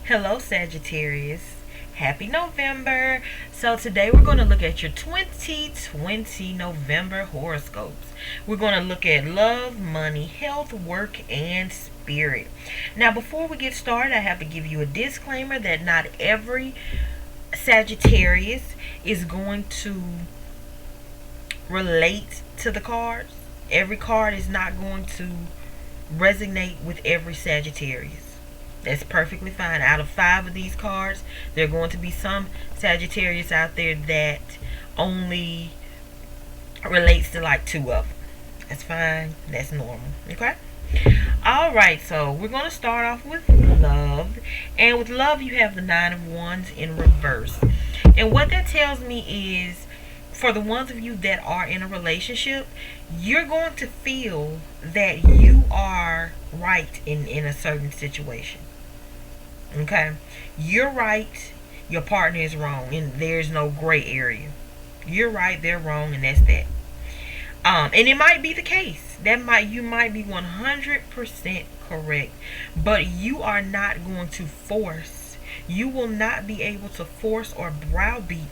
Hello, Sagittarius. Happy November. So, today we're going to look at your 2020 November horoscopes. We're going to look at love, money, health, work, and spirit. Now, before we get started, I have to give you a disclaimer that not every Sagittarius is going to relate to the cards. Every card is not going to resonate with every Sagittarius. That's perfectly fine. Out of 5 of these cards, there are going to be some Sagittarius out there that only relates to like 2 of them. That's fine. That's normal. Okay? Alright, so we're going to start off with love. And with love, you have the 9 of Wands in reverse. And what that tells me is, for the ones of you that are in a relationship, you're going to feel that you are right in a certain situation. Okay? You're right, your partner is wrong, and there's no gray area. You're right, they're wrong, and that's that. And it might be the case. You might be 100% correct, but you are not going to force. You will not be able to force or browbeat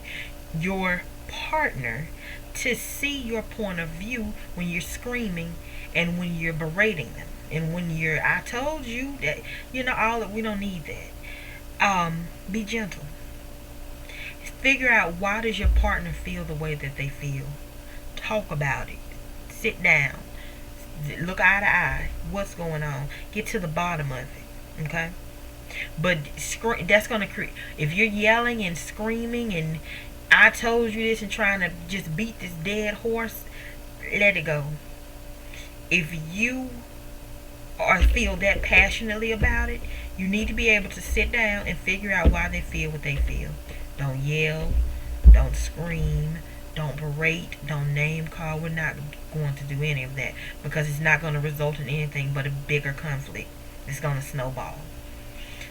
your partner to see your point of view when you're screaming and when you're berating them and when you're I told you that all that we don't need that. Be gentle. Figure out, why does your partner feel the way that they feel. Talk about it. Sit down. Look eye to eye. What's going on? Get to the bottom of it. Okay? But that's going to create, if you're yelling and screaming and I told you this and trying to just beat this dead horse, let it go. If you feel that passionately about it, you need to be able to sit down and figure out why they feel what they feel. Don't yell, don't scream, don't berate, don't name call. We're not going to do any of that, because it's not going to result in anything but a bigger conflict. It's going to snowball.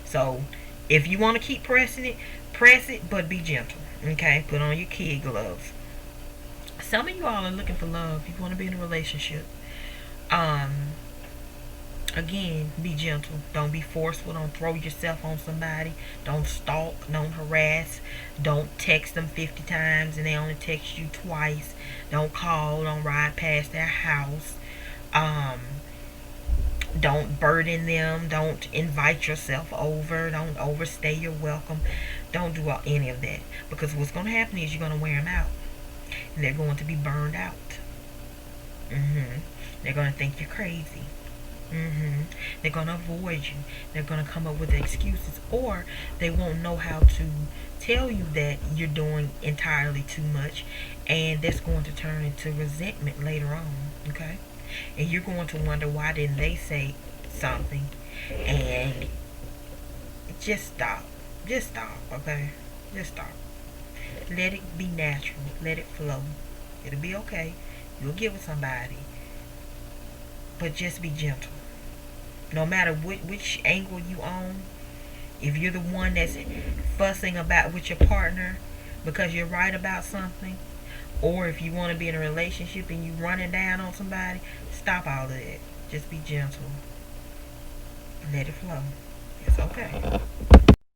So if you want to keep pressing it, press it, but be gentle. Okay, put on your kid gloves. Some of you all are looking for love. You want to be in a relationship. Again, be gentle. Don't be forceful. Don't throw yourself on somebody. Don't stalk. Don't harass. Don't text them 50 times and they only text you twice. Don't call. Don't ride past their house. Don't burden them. Don't invite yourself over. Don't overstay your welcome. Don't do any of that, because what's going to happen is you're going to wear them out, and they're going to be burned out. They're going to think you're crazy. They're going to avoid you. They're going to come up with excuses, or they won't know how to tell you that you're doing entirely too much, and that's going to turn into resentment later on. Okay? And you're going to wonder, why didn't they say something? And just stop. Just stop, okay? Just stop. Let it be natural. Let it flow. It'll be okay. You'll get with somebody. But just be gentle. No matter which angle you on, if you're the one that's fussing about with your partner because you're right about something, or if you want to be in a relationship and you running down on somebody, stop all of that. Just be gentle. Let it flow. It's okay.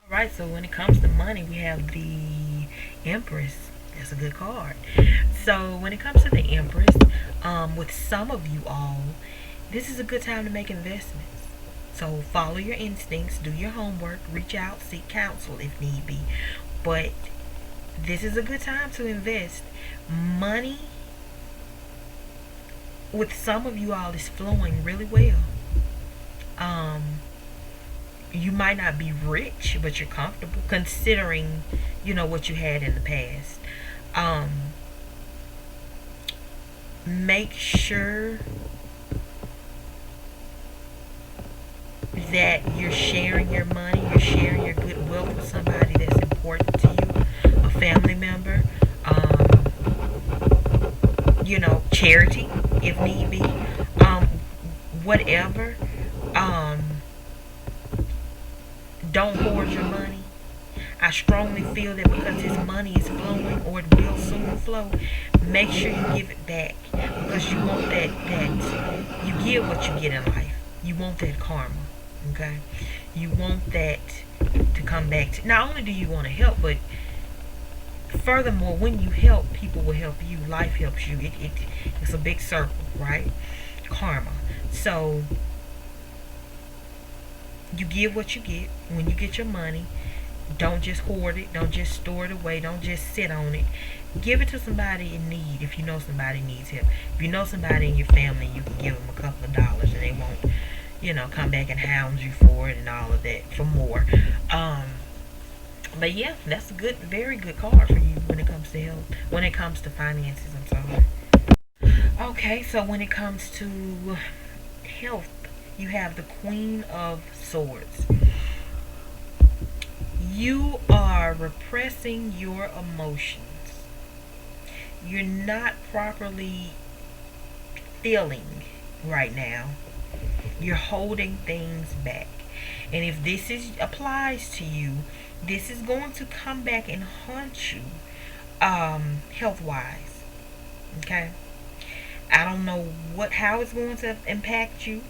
Alright, so when it comes to money, we have the Empress. That's a good card. So when it comes to the Empress, with some of you all, this is a good time to make investments. So follow your instincts, do your homework, reach out, seek counsel if need be. But this is a good time to invest. Money with some of you all is flowing really well. You might not be rich, but you're comfortable, considering what you had in the past. Make sure that you're sharing your money, you're sharing your goodwill with somebody that's important to you, a family member, charity if need be, whatever. Don't hoard your money. I strongly feel that because this money is flowing, or it will soon flow, make sure you give it back, because you want that you give what you get in life. You want that karma. Okay? You want that to come back to. Not only do you want to help, but furthermore, when you help, people will help you. Life helps you. It's a big circle, right? Karma. So you give what you get. When you get your money, don't just hoard it. Don't just store it away. Don't just sit on it. Give it to somebody in need if you know somebody needs help. If you know somebody in your family, you can give them a couple of dollars and they won't, come back and hound you for it and all of that for more. But yeah, that's a good, very good card for you when it comes to help. When it comes to finances, I'm sorry. Okay, so when it comes to health, you have the Queen of Swords. You are repressing your emotions. You're not properly feeling right now. You're holding things back. And if this applies to you, this is going to come back and haunt you health-wise. Okay? I don't know how it's going to impact you,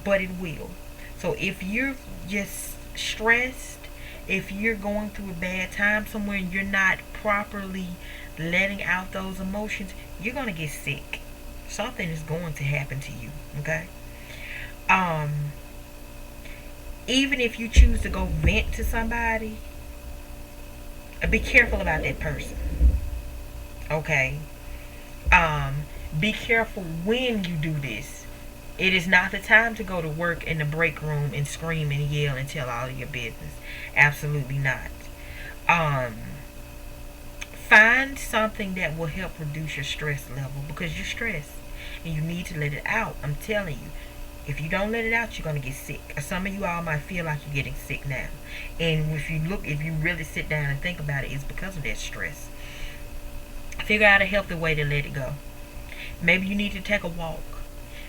but it will. So if you're just stressed, if you're going through a bad time somewhere and you're not properly letting out those emotions, you're going to get sick. Something is going to happen to you, okay? Even if you choose to go vent to somebody, be careful about that person, okay? Be careful when you do this. It is not the time to go to work in the break room and scream and yell and tell all of your business. Absolutely not. Find something that will help reduce your stress level, because you're stressed and you need to let it out. I'm telling you, if you don't let it out, you're going to get sick. Some of you all might feel like you're getting sick now. And if you really sit down and think about it, it's because of that stress. Figure out a healthy way to let it go. Maybe you need to take a walk.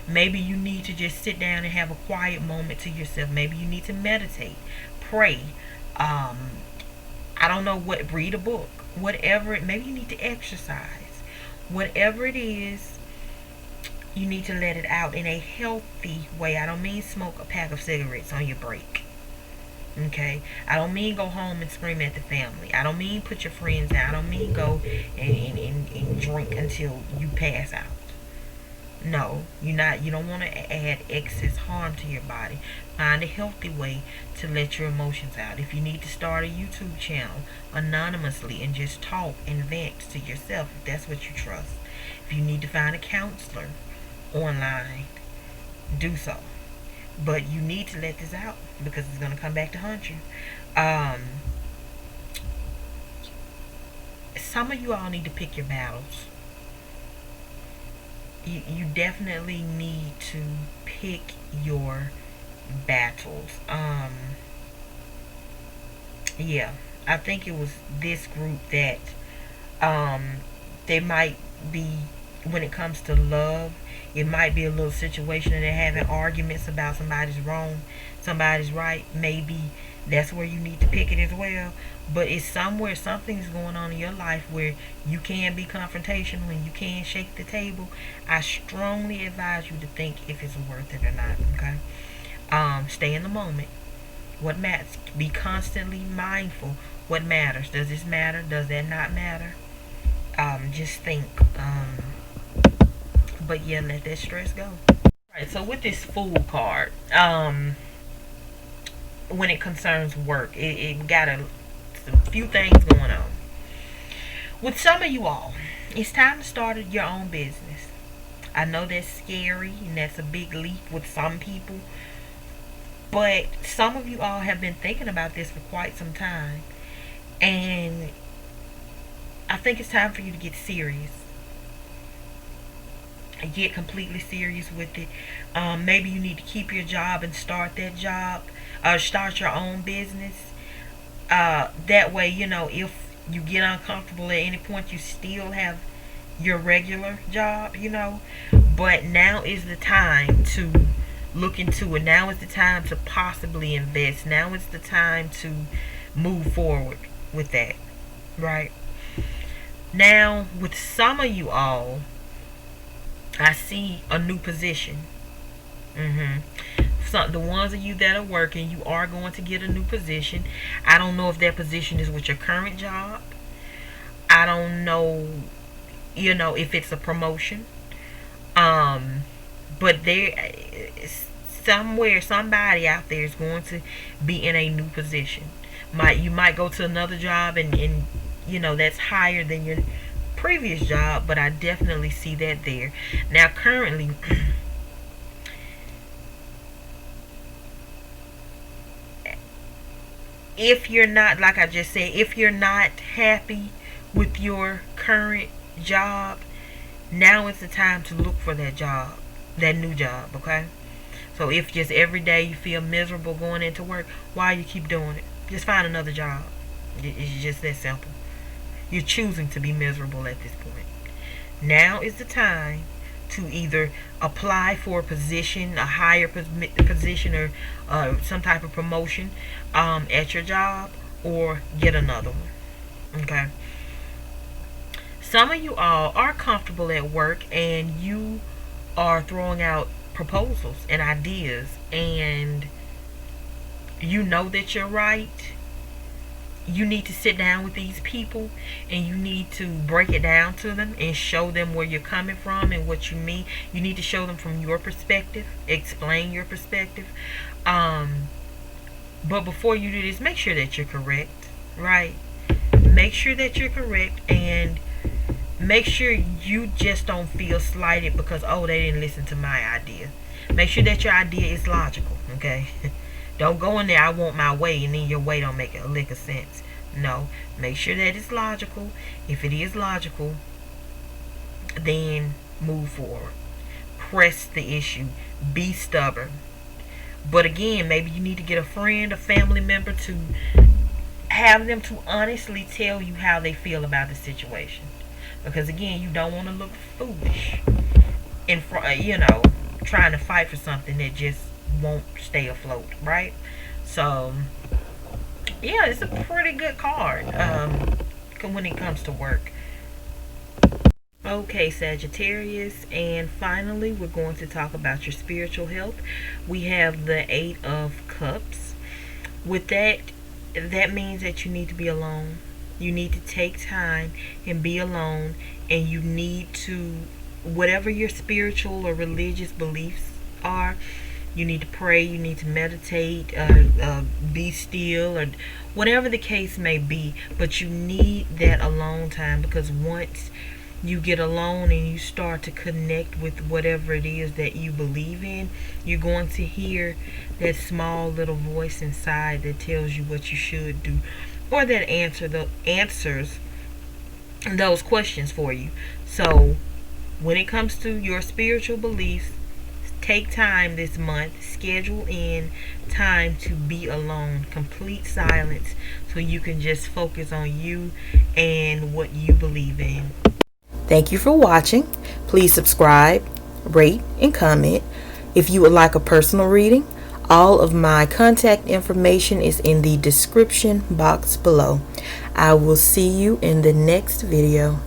Maybe you need to just sit down and have a quiet moment to yourself. Maybe you need to meditate, pray. I don't know what, read a book, whatever. Maybe you need to exercise. Whatever it is, you need to let it out in a healthy way. I don't mean smoke a pack of cigarettes on your break. Okay? I don't mean go home and scream at the family. I don't mean put your friends out. I don't mean go and drink until you pass out. No, you don't want to add excess harm to your body. Find a healthy way to let your emotions out. If you need to start a YouTube channel anonymously and just talk and vent to yourself, if that's what you trust. If you need to find a counselor online, do so. But you need to let this out because it's going to come back to haunt you. Some of you all need to pick your battles. You definitely need to pick your battles. Yeah, I think it was this group that they might be, when it comes to love, it might be a little situation and they're having arguments about somebody's wrong, somebody's right. Maybe that's where you need to pick it as well. But it's somewhere, something's going on in your life where you can be confrontational and you can shake the table. I strongly advise you to think if it's worth it or not, okay? Stay in the moment. What matters? Be constantly mindful. What matters? Does this matter? Does that not matter? Just think. But yeah, let that stress go. Right, so with this Fool card, when it concerns work, it got a few things going on. With some of you all, it's time to start your own business. I know that's scary and that's a big leap with some people, but some of you all have been thinking about this for quite some time, and I think it's time for you to get serious. Get completely serious with it. Maybe you need to keep your job and start that job, start your own business. That way, if you get uncomfortable at any point, you still have your regular job, But now is the time to look into it. Now is the time to possibly invest. Now is the time to move forward with that, right? Now, with some of you all, I see a new position. the ones of you that are working, you are going to get a new position. I don't know if that position is with your current job. I don't know, if it's a promotion. But there, somewhere, somebody out there is going to be in a new position. You might go to another job and that's higher than your previous job, but I definitely see that there. Now, currently, if you're not, like I just said, if you're not happy with your current job, now is the time to look for that job, that new job, okay? So if just every day you feel miserable going into work, why you keep doing it? Just find another job. It's just that simple. You're choosing to be miserable at this point. Now is the time to either apply for a position, a higher position, or some type of promotion at your job, or get another one. Okay. Some of you all are comfortable at work and you are throwing out proposals and ideas, and you know that you're right. You need to sit down with these people and you need to break it down to them and show them where you're coming from and what you mean. You need to show them from your perspective, explain your perspective. But before you do this, make sure that you're correct, right? Make sure that you're correct, and make sure you just don't feel slighted because, oh, they didn't listen to my idea. Make sure that your idea is logical, okay? Don't go in there, I want my way, and then your way don't make a lick of sense. No, make sure that it's logical. If it is logical, then move forward. Press the issue. Be stubborn. But again, maybe you need to get a friend, a family member, to have them to honestly tell you how they feel about the situation. Because again, you don't want to look foolish in front, trying to fight for something that just won't stay afloat, right? So yeah, it's a pretty good card when it comes to work. Okay, Sagittarius, and finally we're going to talk about your spiritual health. We have the 8 of Cups. With that means that you need to be alone. You need to take time and be alone, and you need to, whatever your spiritual or religious beliefs are, you need to pray, you need to meditate, be still, or whatever the case may be. But you need that alone time, because once you get alone and you start to connect with whatever it is that you believe in, you're going to hear that small little voice inside that tells you what you should do, or that answers those questions for you. So when it comes to your spiritual beliefs, take time this month, schedule in time to be alone, complete silence, so you can just focus on you and what you believe in. Thank you for watching. Please subscribe, rate, and comment. If you would like a personal reading, all of my contact information is in the description box below. I will see you in the next video.